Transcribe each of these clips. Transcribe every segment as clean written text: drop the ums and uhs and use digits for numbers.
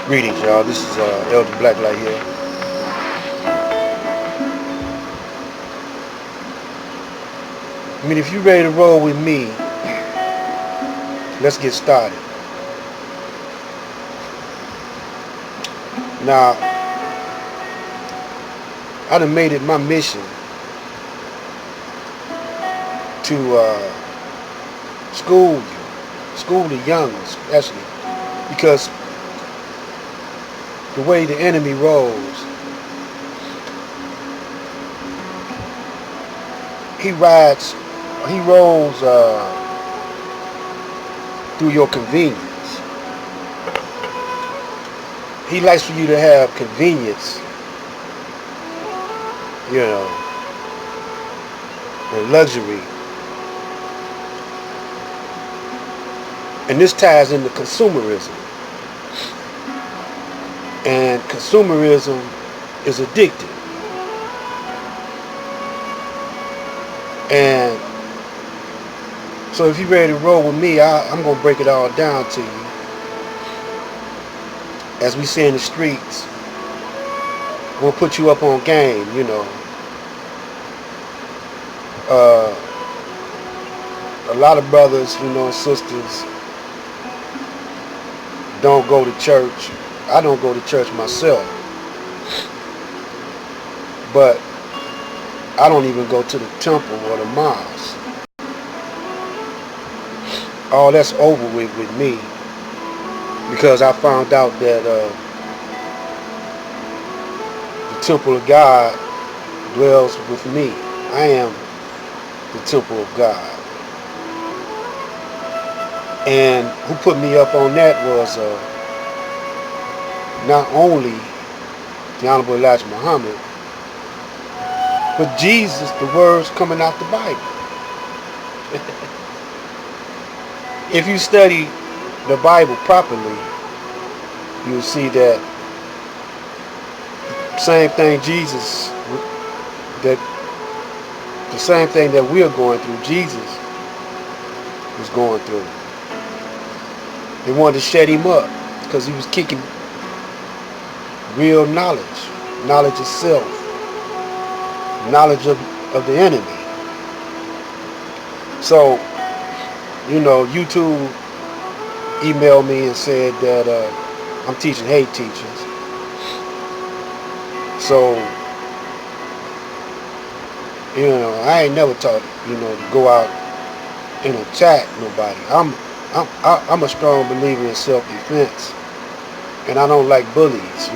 Greetings, y'all. This is Elder Blacklight here. I mean, if you're ready to roll with me, let's get started. Now, I done made it my mission to school the young, especially, because the way the enemy rolls, he rolls through your convenience. He likes for you to have convenience, and luxury. And this ties into consumerism. And consumerism is addictive. And so if you're ready to roll with me, I'm going to break it all down to you. As we say in the streets, we'll put you up on game, A lot of brothers, and sisters don't go to church. I don't go to church myself. But I don't even go to the temple or the mosque. All that's over with me, because I found out that the temple of God dwells with me. I am the temple of God. And who put me up on that was not only the Honorable Elijah Muhammad, but Jesus, the words coming out the Bible. If you study the Bible properly, you'll see that the same thing that we're going through, Jesus was going through. They wanted to shut him up because he was kicking real knowledge of self, knowledge of the enemy. So, YouTube emailed me and said that I'm teaching hate teachings. So, I ain't never taught, to go out and attack nobody. I'm a strong believer in self-defense, and I don't like bullies.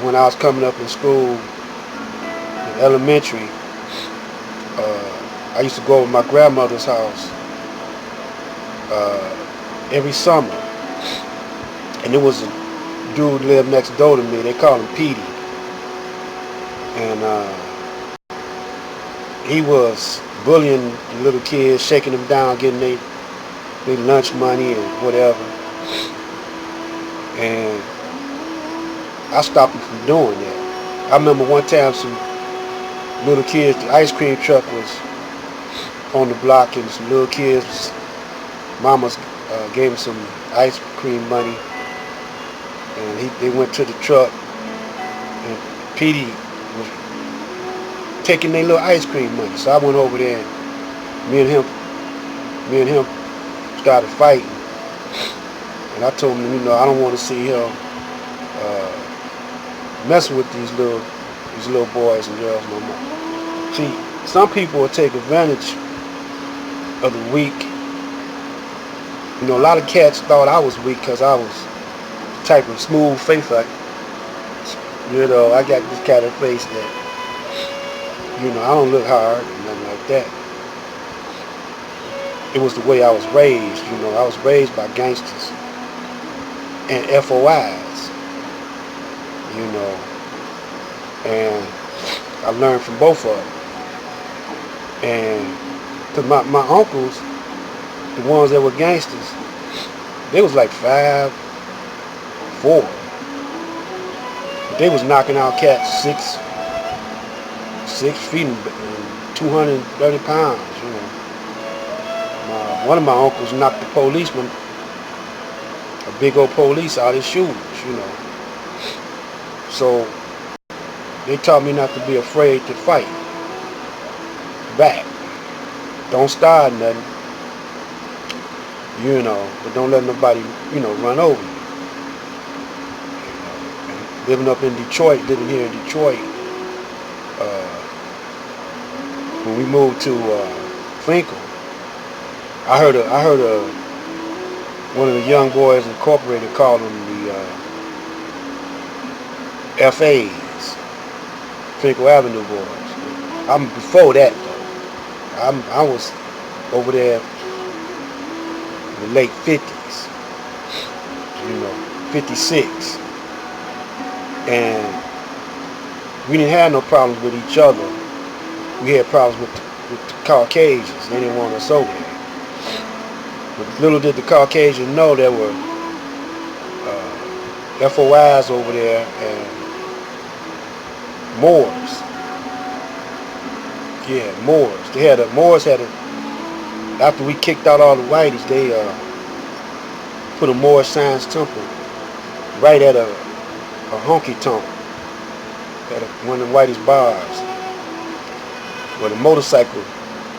When I was coming up in school, in elementary, I used to go over my grandmother's house every summer, and there was a dude lived next door to me. They called him Petey, and he was bullying the little kids, shaking them down, getting their lunch money and whatever. And I stopped him from doing that. I remember one time some little kids, the ice cream truck was on the block, and some little kids, mamas gave him some ice cream money, and they went to the truck, and Petey was taking their little ice cream money. So I went over there, and me and him started fighting. And I told him, I don't want to see him messing with these little boys and girls no more. See, some people will take advantage of the weak. A lot of cats thought I was weak because I was the type of smooth face. I got this kind of face that, I don't look hard or nothing like that. It was the way I was raised. I was raised by gangsters and FOIs, and I learned from both of them. And cause my uncles, the ones that were gangsters, they was like 5'4". They was knocking out cats 6 feet and 230 pounds. My one of my uncles knocked the policeman, a big old police, out his shoes, you know. So they taught me not to be afraid to fight back. Don't start nothing, you know, but don't let nobody, you know, run over you. Living up in Detroit, living here in Detroit, when we moved to Finkel, I heard one of the young boys incorporated call them the FAs, Finkel Avenue boys. I'm before that though. I was over there in the late 50s, you know, 56. And we didn't have no problems with each other. We had problems with the Caucasians. They didn't want us over there. But little did the Caucasians know there were FOIs over there and Moors. Yeah, Moors. Moors had after we kicked out all the whiteys, they put a Moorish Science Temple right at a honky tonk at one of the whitest bars where the motorcycle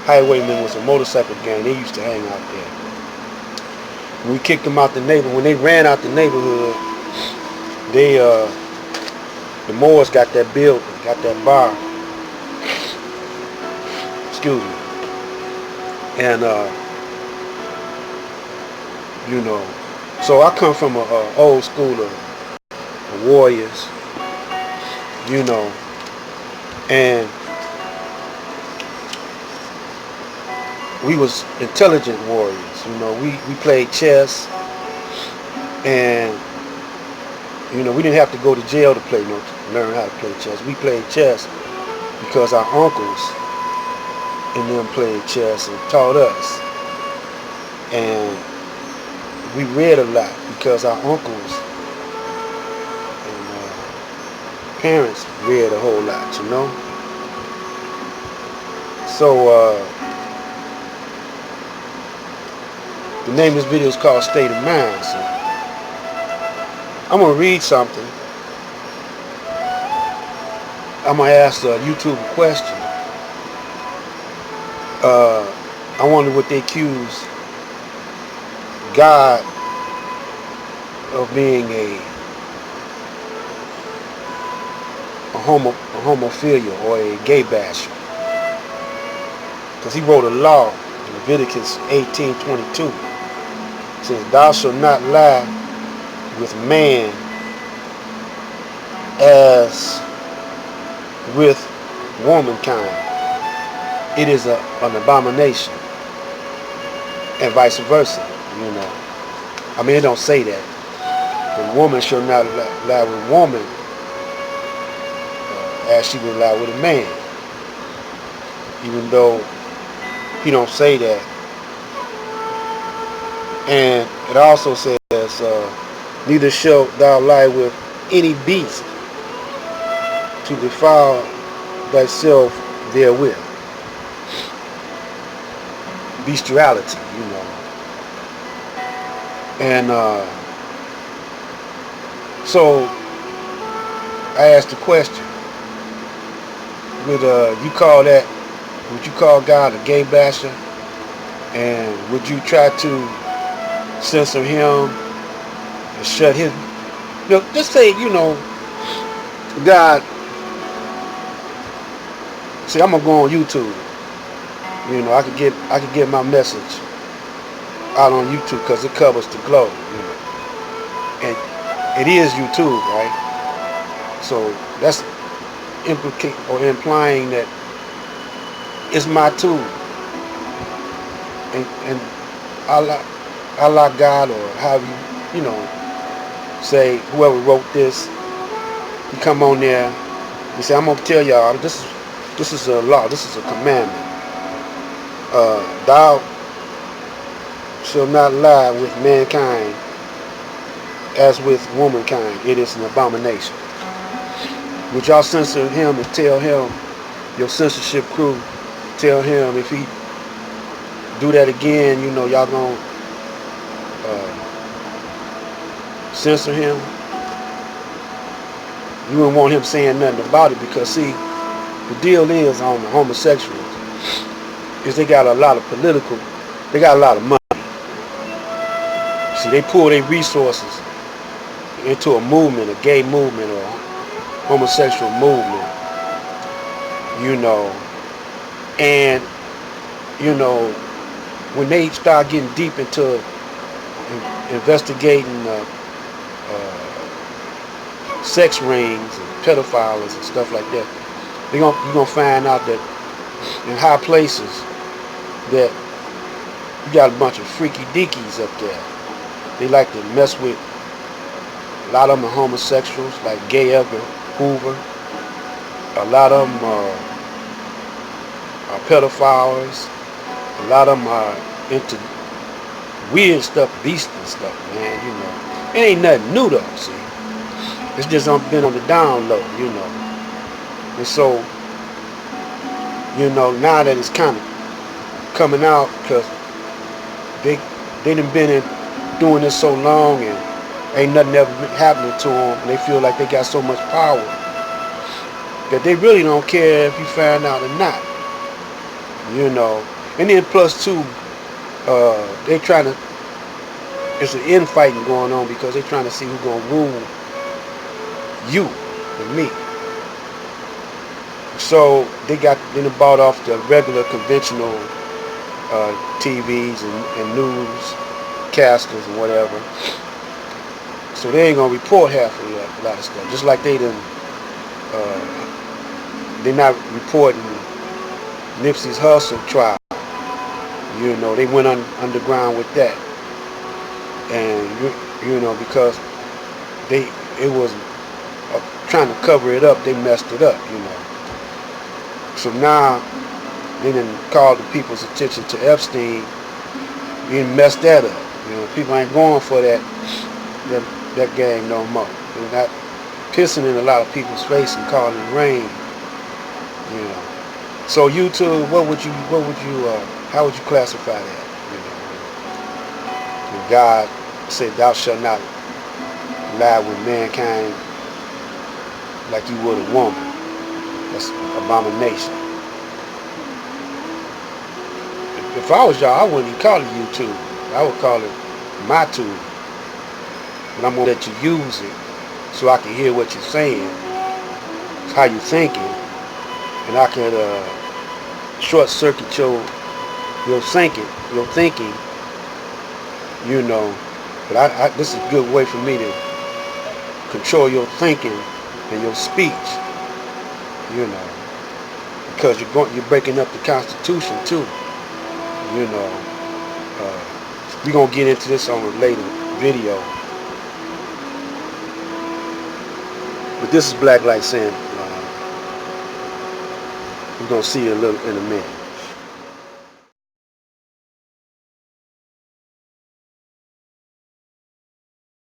highwaymen was a motorcycle gang. They used to hang out there. When we kicked them out the neighborhood, when they ran out the neighborhood, they the Moors got that building, got that bar. Excuse me. And you know, so I come from a old school of warriors, you know, and we was intelligent warriors, you know. We played chess, and you know, we didn't have to go to jail to learn how to play chess. We played chess because our uncles and them played chess and taught us, and we read a lot because our uncles parents read a whole lot, you know. So the name of this video is called State of Mind. So I'm gonna read something. I'm gonna ask YouTube a question. I wonder what they accuse God of being a homophilia or a gay basher, because he wrote a law in Leviticus18:22. It says, "Thou shalt not lie with man as with womankind. It is an abomination," and vice versa. You know, I mean, it don't say that. The woman shall not lie with woman as she would lie with a man, even though he don't say that. And it also says, "Neither shalt thou lie with any beast to defile thyself therewith." Bestiality, you know. And so I asked the question: would you call God a gay basher? And would you try to censor him and shut his, you know, just say, you know, God, see, I'm gonna go on YouTube. You know, I could get my message out on YouTube because it covers the globe, you know. And it is YouTube, right? So that's implying that it's my tool. And Allah God, or however you know, say, whoever wrote this, you come on there, you say, I'm gonna tell y'all, this is a law, this is a commandment. Thou shalt not lie with mankind as with womankind. It is an abomination. Would y'all censor him and tell him, your censorship crew, tell him if he do that again, you know, y'all gonna censor him. You wouldn't want him saying nothing about it because, see, the deal is on the homosexuals is they got a lot of they got a lot of money. See, they pull their resources into a movement, a gay movement or homosexual movement, you know, and, you know, when they start getting deep into investigating sex rings and pedophiles and stuff like that, you're gonna find out that in high places that you got a bunch of freaky deakies up there. They like to mess with, a lot of them are homosexuals, like Gay Edgar Hoover. A lot of them are pedophiles. A lot of them are into weird stuff, beast and stuff, man, you know. It ain't nothing new though, see. It's just been on the down low, you know. And so, you know, now that it's kind of coming out, because they done been doing this so long and ain't nothing ever happening to them, and they feel like they got so much power that they really don't care if you find out or not, you know. And then plus two, they trying to, it's an infighting going on because they trying to see who's gonna rule you and me. So they bought off the regular conventional TVs and news casters and whatever. So they ain't gonna report half of a lot of stuff. Just like they're not reporting Nipsey's Hussle trial. You know, they went underground with that, and you know, because it was trying to cover it up, they messed it up, you know. So now they done called the people's attention to Epstein. He done messed that up. You know, people ain't going for that game no more. They're not pissing in a lot of people's face and calling it rain. You know. So YouTube, how would you classify that? You know, when God said, "Thou shalt not lie with mankind like you would a woman." That's abomination. If I was y'all, I wouldn't even call it YouTube. I would call it my tube. But I'm gonna let you use it so I can hear what you're saying, how you're thinking, and I can short circuit your thinking, you know. But this is a good way for me to control your thinking and your speech, you know, because you're breaking up the Constitution too, you know. We're gonna get into this on a later video, but this is Black Light saying we're gonna see you in a minute.